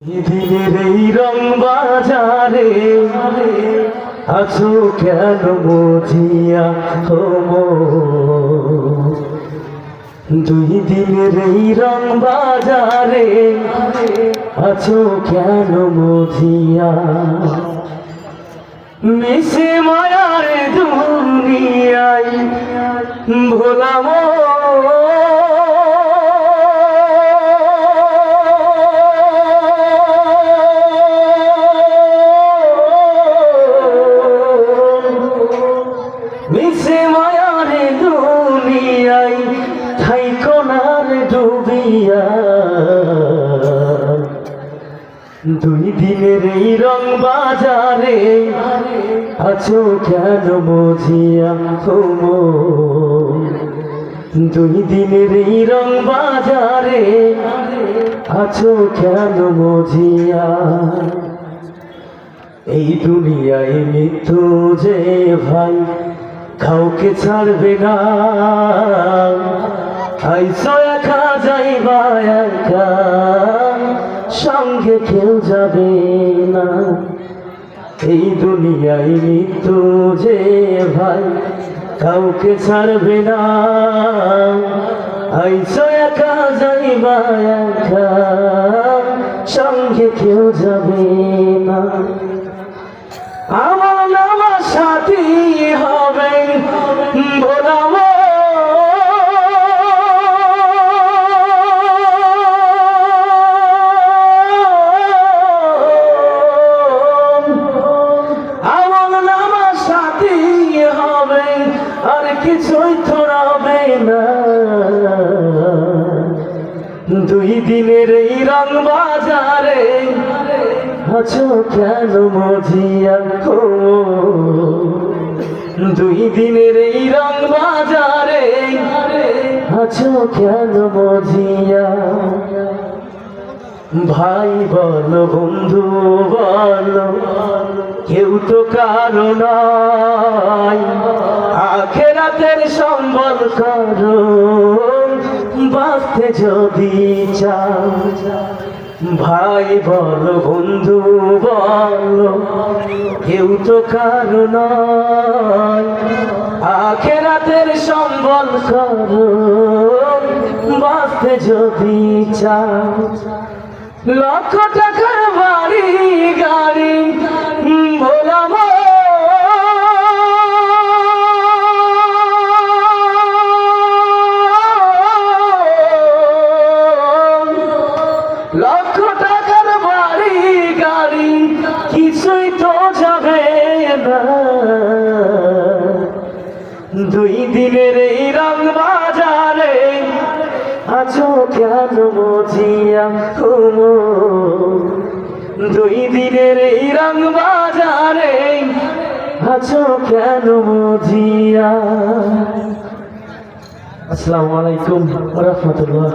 দিনের এই রং বাজারে আছো কেন বুঝিয়া দুই দিনের এই রং বাজারে আছো কেন বুঝিয়া মিশে মায়ার দুনিয়ায় ভোলাম মিশে মায়ার দুনিয়ায় ঠাই কোনার ডুবিয়া দুই দিনের এই রং বাজারে আছো কেন বুঝিয়া দুই দিনের এই রং বাজারে আছো কেন বুঝিয়া এই দুনিয়ায় মৃত্যু যে ভাই কাউকে ছাড়বে না আইসো একা যাইবা একা সঙ্গে কেউ যাবে না এই দুনিয়ায় মৃত্যু যে ভাই কাউকে ছাড়বে না আইসো একা যাইবা একা সঙ্গে কেউ যাবে না আমার নাম সাথী হবে বলাম আমার নাম সাথী হবে আর কিছুই তো রবে না দুই দিনের এই রং বাজারে আছো কেন বুঝিয়া দুই দিনের এই রং বাজারে আছো কেন বুঝিয়া ভাই বল বন্ধু বল কেউ তো কারো নয় আখেরাতের সম্বল করো বাঁচতে যদি চাও ভাই বল বন্ধু বল কেউ তো কারো নয় আখেরাতের সম্বল করো বাঁচতে যদি চাও লক্ষ টাকার বাড়ি গাড়ি ভোলাম লক্ষ টাকার বাড়ি গাড়ি কিছুই তো যাবে না দুই দিনের এই রং বাজারে আছো কেন বুঝিয়া দুই দিনের এই রং বাজারে আছো কেন বুঝিয়া। আসসালামু আলাইকুম ওয়া রাহমাতুল্লাহ।